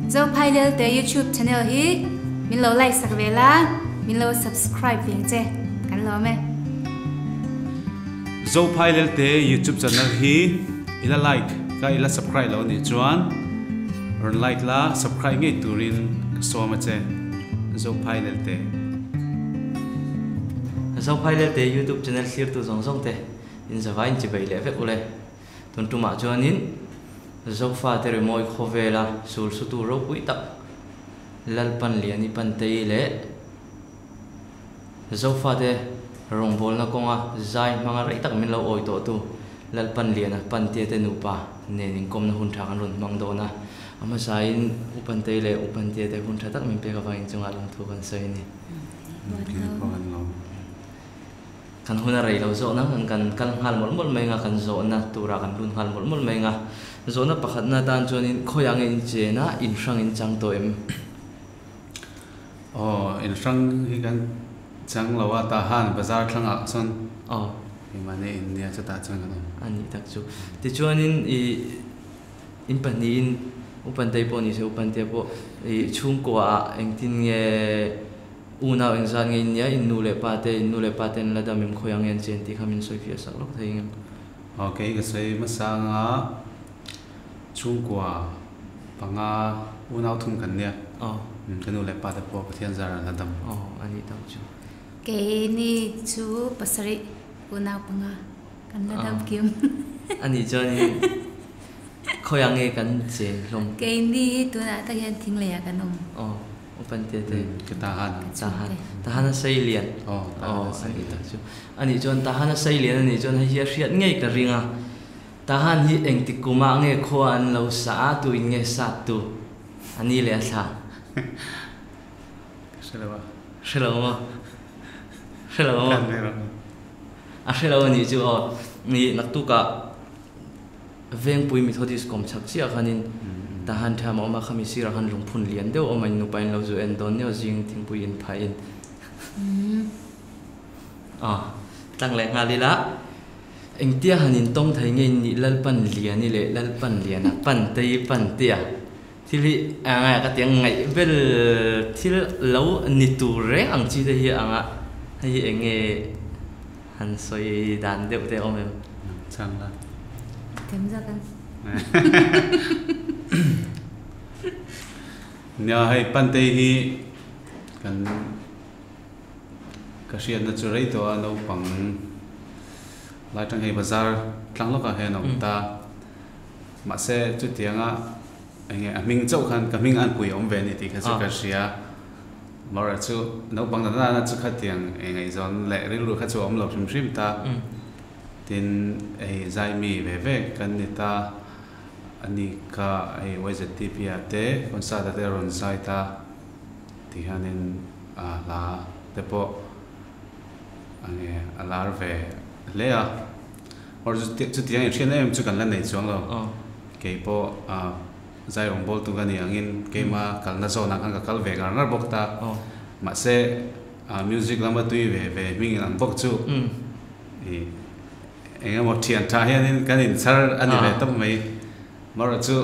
Zo Pilot te YouTube channel hi min lo like sak vela min lo subscribe ve che kan lo me Zo Pilot te YouTube channel hi ila like ka ila subscribe lo ni chuan ron like la subscribe ngai turin so ma che Zo Pilot te Zo Pilot te YouTube channel clear tu song te in zawai in chibai le vek ule ton tu ma chuanin zo fa te remoi khovela sul su tu ro pui tak lalpan liani pan te le zo fa te rong bol na konga zai manga rai tak min lo oi to tu lalpan liana pan te te nu pa ne ning kom na hun tha kan run mang do na ama sain upan te le upan te te hun tha tak min pe ka wain chunga long thu kan sai ni kan huna rai lo zo na kan hal mol mol mai nga kan zo na tura kan lun hal mol mol mai nga zo na pakhat na tan chuanin khoyang in che na in sang in chang to em in sang hi kan chang lawa ta han bazar thanga son hi mane india cha ta chang no ani tak chu ti chuanin in pani in upan dai po ni se upan te po chung ko a engtin nge una eng zan nge nia in nu le pa ten la dam im khoyang en chen ti khamin soi fia sak lok thai ngam okay ka sei masanga chung kwa panga unau thum kan nia kanu le pa ta po pathian zara la dam ani tak chu ke ni chu pasari una panga kan la dam kim ani chani khoyang nge kan chen long ke ni tu na ta hian thing le ya kanom upan te te tahan sai lian ani tak chu ani chon tahan sai lian ani chon hi riat ngei ka ringa tahan hi eng ti kuma nge kho an lo sa tu in nge sa tu ani le tha shelawa shelawa ni chu ni naktu ka veng pui methodist kom chak chi akhanin tahan tham oma khami sira han lung phun lian deu oma nu pain lo zu en don neo jing thing pui in phai in tang le ngalila eng tia hanin tong thai nge ni lalpan lian ni le lalpan lian pan tia thili anga ka tiang ngai bel thil lo ni tu re ang chi de hi anga hi enge han soi dan deu te omem chang la kem za kan nya hai pan te hi kan ka sian na chu rei to no pang lai tang hei bazar tlang lo ka he no ta ma se chu tianga enge aming chau khan ka ming an pui om ve ni ti kha chu ka sia mara chu no pang na chu kha tiang enge zon le ri lu kha chu om lo shim shim ta tin ei zai mi ve ve kan ni ta ani ka ei wazati pia te konsa ta te ron sai ta ti hanin la te po ane alar ve le a or chu ti ang chen em chu kan la nei chong lo ke po zai rong bol tu ga ni angin ke ma kal na zo na kan ka kal ve gar ngar bok ta ma se music lama tu ve ming an bok chu enge mo thian tha hian kan in sar ani ve tam mai mara chu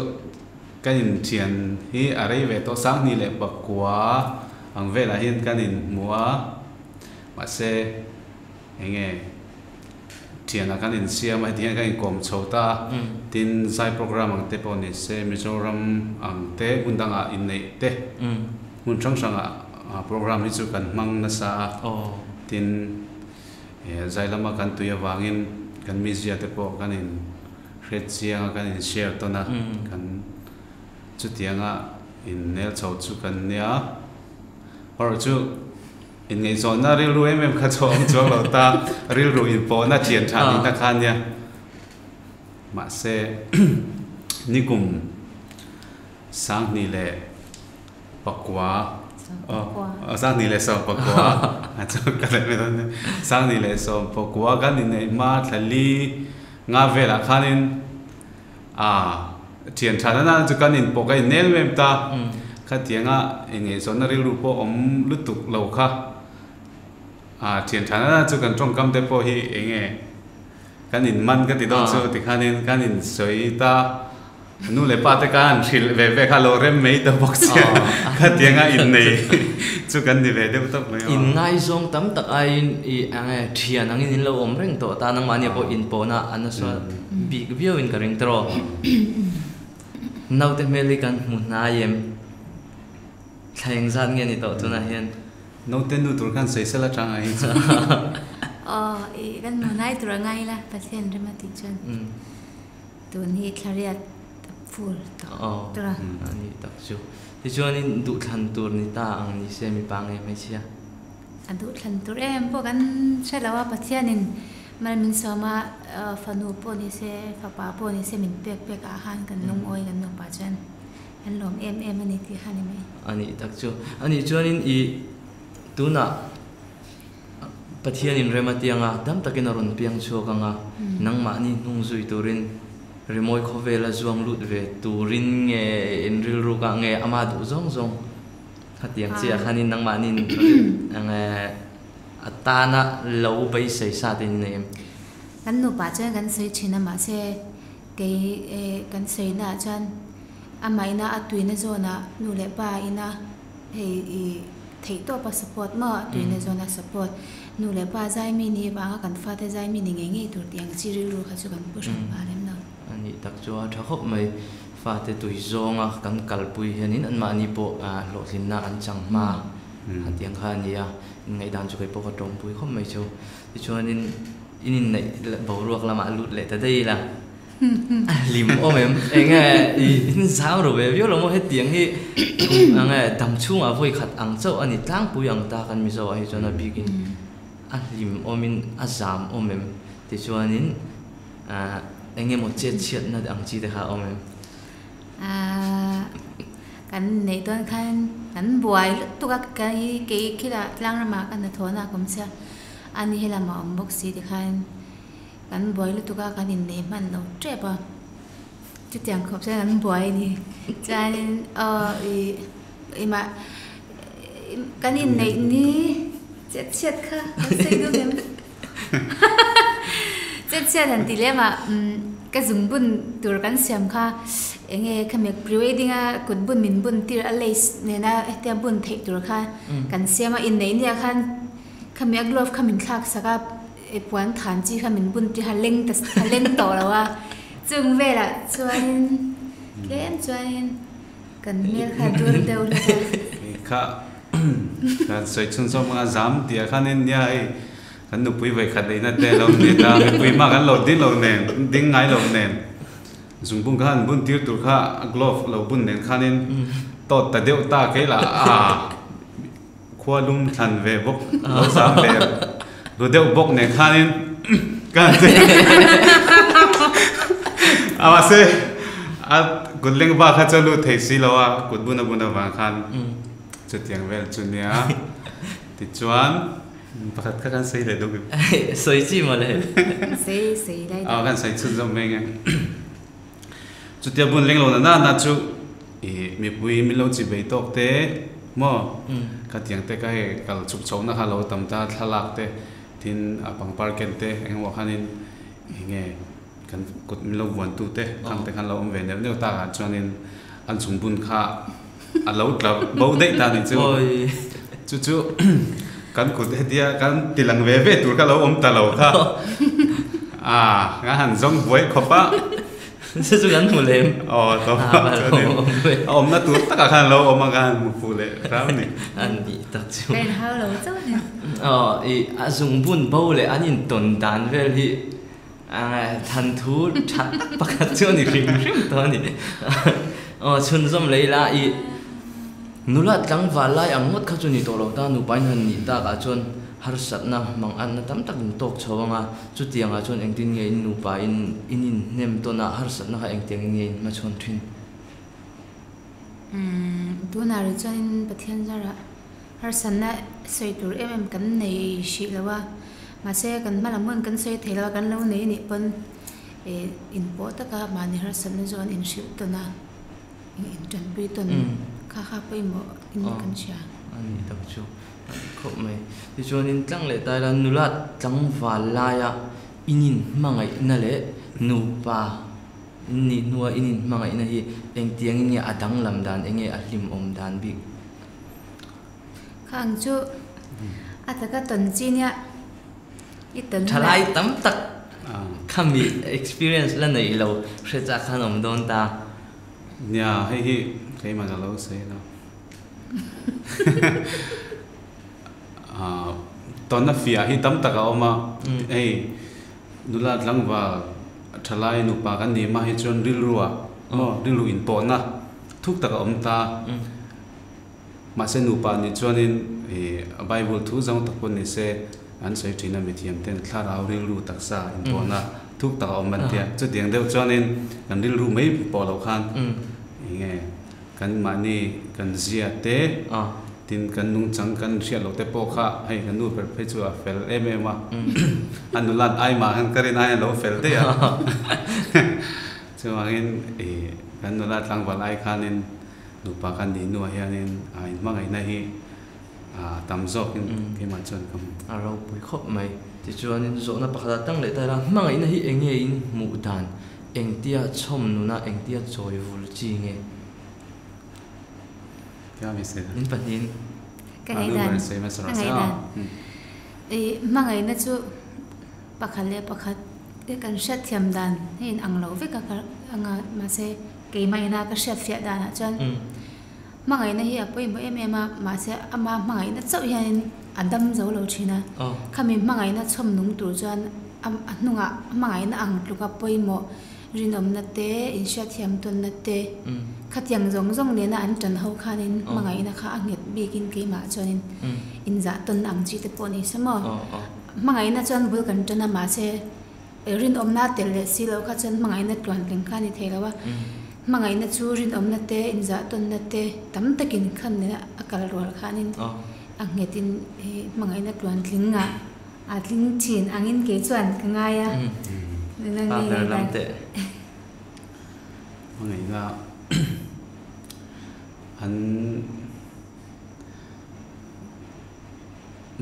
kan in thian hi arai ve to sang ni le bakwa ang ve la hian kan in mua ma se enge thian a kan in siam ai thian kan in kom chota tin sai program ang te pon ni se Mizoram ang te bundang a in nei te mun chang sang a program hi chu kan mang na sa tin zai lama kan tuya wangin kan mizia te po kan in red chiang kan in share to na kan chu tianga in nel chau chu kan nia or chu in ngei zon na ril ru em kha chom chong lo ta ril ru in po na thian tha ni na khan nia ma se nikum sang ni le pakwa sang ni le so pakwa chu ka le me don sang ni le so pakwa kan ni nei ma thali nga vela khanin thian thana na chu kan in pokai nel mem ta kha tianga enge sonari lu po om lutuk lo kha thian thana na chu kan trong kam te po hi enge kan in man ka ti don chu ti khanin kan in soi ta nu le pa te kan thil ve kha lo rem mei to box kha tianga in nei chu kan ni ve de tok mai in ngai zong tam tak ai i angai thian angin in lo om reng to ta nang mani po in po na an so big view in karing tro nau te meli kan mu na yem thaing zan nge ni to tuna hian no ten nu tur kan sei sela chang ai chu kan mu nai tur ngai la pathian rema ti chan tu ni khariat full tra ani tak chu ti chuan in du than tur ni ta ang ni se mi pang e mai chia adu than tur em po kan chelawa pathian in man min soma fanu po ni se fa pa po ni se min pek a han kan lung oi kan no pa chan an lom em ani ti hani mai ani tak chu ani chuan in I tuna pathian in rematianga dam takin aron piang chu kanga nangma ni nung zui turin remoi khovela zuang lut ve turin nge enril ru ka nge ama du zong zong hatiang chia khanin nangma nin ange atana lo bai sei sa tin nem kan no pa chan kan sei china ma se ke kan sei na chan amai na atuina zona nu le pa ina hei thei to pa support ma atuina zona support nu le pa zai mi ni ba kan fa te zai mi ni nge tur tiang chi ri ru kha chu kan push pa lem na ani tak chu a tha khop mai fa te tui zonga kan kalpui hianin an ma ni po lo thin na an chang ma hatiang kha ni a ngai dan chu kai po ka tong pui khom mai chu ti chuanin inin nei bo ruak lama lut le ta dei la lim om em enge in sao ro ve vio lo mo he tiang hi ange dam chung a voi khat ang chau ani tlang pu yang ta kan mi zo hi chona bigin a lim omin azam om em ti chuanin enge mo chet na ang chi te ha om em kan nei ton kan buai tu ka ke khila tlang ma kan thona kom cha ani hela ma box si de khan kan buai lu tu ka kan in nei man lo tre pa chu tiang khop cha kan buai ni chan i ma kan in nei ni chet kha sei du em chet han ti le ma ka zung bun tur kan siam kha enge khamek prewedding a kun bun min bun tir a lace ne na etia bun thei tur kha kan siama in nei nia khan khamek glove khamin thak saka e puan than chi khamin bun ti haleng ta haleng to lawa chung vela chuan len chuan kan mel kha dur deu la kha kan sei chun so ma zam tia khanin nia ai kan nu pui vai khat dei na te lo ni ta mi pui ma kan lo din lo nen ding ngai lo nen zung bung khan bun tir tur kha glove lo bun nen khanin to ta deu ta ke la khwa lum than ve bok lo sam ve lo deu bok nen khanin kan te awa se a guleng ba kha chalu thei si lo a kut buna ba khan chu tiang vel chu nia ti chuan pakhat kha kan sei le do soi chi ma le sei dai kan sei chu zom meng chu tia bun leng lo na chu mi pui mi lo chi bei tok te mo ka tiang te ka he kal chup chho na kha lo tam ta thalak te tin apang parken te eng wa khanin nge kan kut mi lo wan tu te khang te khan lo om ve ne ta ka chuanin an chung bun kha a lo tla bo dei ta ni chu kan kut he dia kan tilang ve tur ka lo om ta lo kha nga han zong boi khopa se chu gan mu lem to om na tu ta ka khan lo om ga mu fu le ram ni an ni tak chu ken hao lo chu ne i azung bun bo le anin ton dan vel hi than thu that pakhat chu ni rim to ni chun zom leila I nula tlang walai angot kha chu ni to lo ta nu pain han ni ta ka chon har sat na mang an na tam tak tok chawanga chu tianga chon engtin nge in nu pa in nem to na har sat na ha engteng nge ma chon thin tu na ri chon pathian jara har san na sei tur em kan nei shi lawa ma se kan malamun kan sei thela kan lo nei ni pon in po ta ka ma ni har san na zon in shi to na in tan pi ton kha pe mo in kan sha ani tak chu khop mai ti chuan in tlang le tai lan nulat tlang wal la ya inin mangai na le nu pa ni nuwa inin mga ina hi eng tiang in ya adang lam dan enge ahlim om dan bi khang chu ataka ton chi nya iton thalai tam tak kami experience la nei lo hre cha khan om don ta nya hei hi cái mà lâu say nó tón nó phía hi tấm tắc ao mà ấy nula lăng vào thalai nu pa kan ni ma hi chon ril ruwa ril ru in po na thuk tak om ta ma se nu pa ni chon in bible thu jong tak pon ni se an sai thina mi thiam ten thlara ril ru tak sa in po na thuk tak om man tia chu tiang deu chon in kan ril ru mai po lo khan nghe kan mani kan zia te tin kan nung chang kan ria lo te po kha hay kan nu per pe chu a fel em ma anulat ai ma han karin ai lo fel te ya chu angin kan nulat lang wal ai khanin nu pa kan ni nu hianin ai ma ngai na hi tam zok in ke ma chon kam aro pui khop mai ti chuan in zo na pakha tang le ta ra ma ngai na hi enge in mu dan eng tia chom nu na eng tia choi vul chi nge kya mi se in patin cái ngày đàn mà ngày nó chú bạc lệ bạc cái cần set thiam đàn nên ăn lẩu với cả ăn mà sẽ cái mai na cái set phiệt đàn à chọn mà ngày nó hiện bây giờ em mà sẽ mà ngày nó cháu hiện ăn đâm dấu lẩu chi na kami mà ngày nó chôm nung tuổi chọn nung à mà ngày nó ăn lúc gặp bây giờ rin om na te in set thiam tuần na te khát yang zong zong nè na an trần hậu khanin mà ngày na khá anget bikin cái mà cho nên in dạ tuần ăn chi te poni samo mà ngày na chọn bul kan trần mà se rin om na te le si lo khát chọn mà ngày na tuần ling khani the lawa mà ngày na chu rin om na te in dạ tuần na te tam takin khan nè akal rol khanin angetin mà ngày na tuần ling nga ling chin angin ke chuan ka nga ya nên làm tệ mà ngày na anh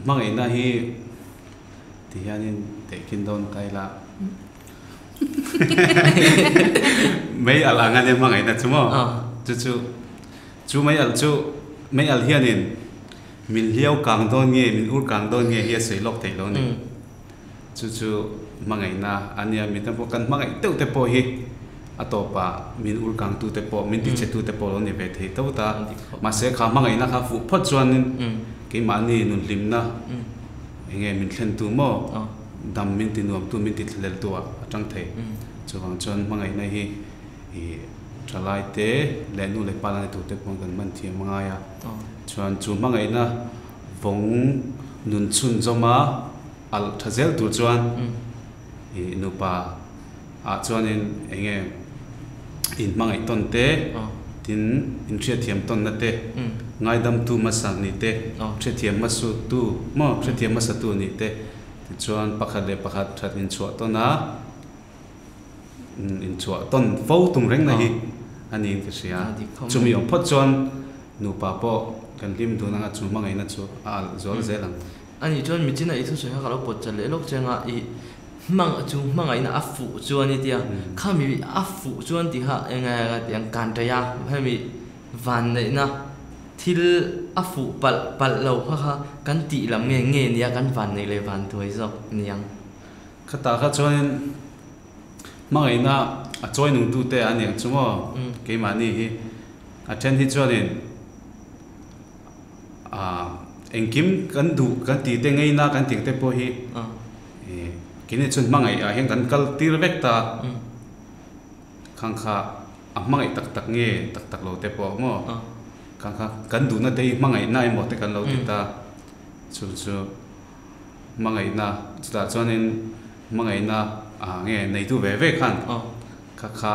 mà ngày na hi thì anh để kinh đôn cái là mấy al angan em mà ngày na chú mò chú mấy al hiền in mình liêu càng đôn nghe mình ur càng đôn nghe hiền sấy lọc thấy luôn nè chú mà ngày na anh em mình tâm kan mà ngày tiêu tế po hi atopa min ur kang tu te po min ti che tu te po ni ve thei to ta ma se kha ma ngai na kha fu phot chuan ke ma ni nun lim na enge min thlen tu mo dam min ti nuam tu min ti thlel tu a tang thei chuang chuan ma ngai na hi thalai te le nu le palan tu te pon kan man thiam nga ya chuan chu ma ngai na vong nun chun zoma al thazel tu chuan nu pa chuan enge in mangai ton te tin in thia thiam ton na te ngai dam tu ma sang ni te thia thiam ma su tu mo thia thiam ma sa tu ni te chuan pakhat le pakhat that in chua to na in chua ton fo tung reng na hi ani ke sia chumi ong phot chuan nu pa po kan lim du na chu mangai na chu al zol zelang ani chuan mi china i thu soi ha ka lo pot chale lok chenga i mang chu mang ai na afu chuan itia khami afu chuan ti ha enga tiang kan ta ya hemi van nei na thil afu pal lo kha kan ti lam nge nia kan van nei le van thoi zok niang khata kha chuan mang ai na a choi nung tu te aniang chumo ke mani hi a then hi chuan in engkim kan du kan ti te ngei na kan ting te po hi kini chun mangai a heng kan kal tir vek ta khang kha a mangai tak nge tak lo te po mo khang kha kan du na te mangai na mo te kan lo ti ta chu mangai na chuta chuanin mangai na nge nei tu ve ve khan kha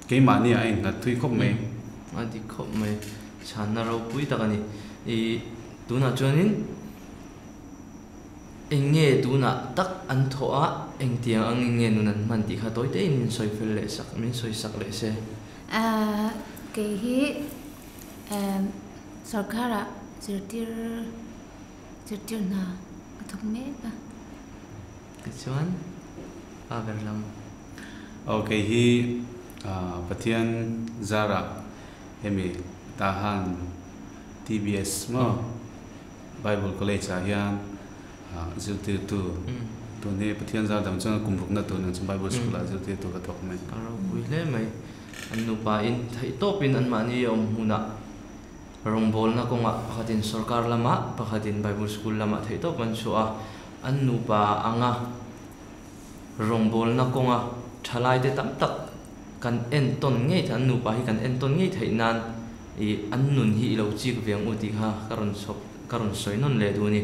ke mani a in na thui khop me a di khop me chan na ro pui ta kani e tu na chuanin enge tu na tak an thoa eng tiang ang nge nu nan man ti kha toi te in soi fel le sak min soi sak le se ke hi sarkara zirtir na thok me ka ke chuan a verlam okay hi Pathian Zara hemi tahan TBS mo Bible College hian zirtir tu tu ni Pathian Zara dam chang kumruk na tu nang Bible School a zirtir tu ka tok mai karo buile mai anu pa in thai topin an mani om huna rongbol na konga pakhatin sarkar lama pakhatin Bible School lama thai top man chu a anu pa anga rongbol na konga thalai te tam tak kan en ton ngei than anu pa hi kan en ton ngei thai nan i an nun hi lo chi ku viang uti ha karon soi non le du ni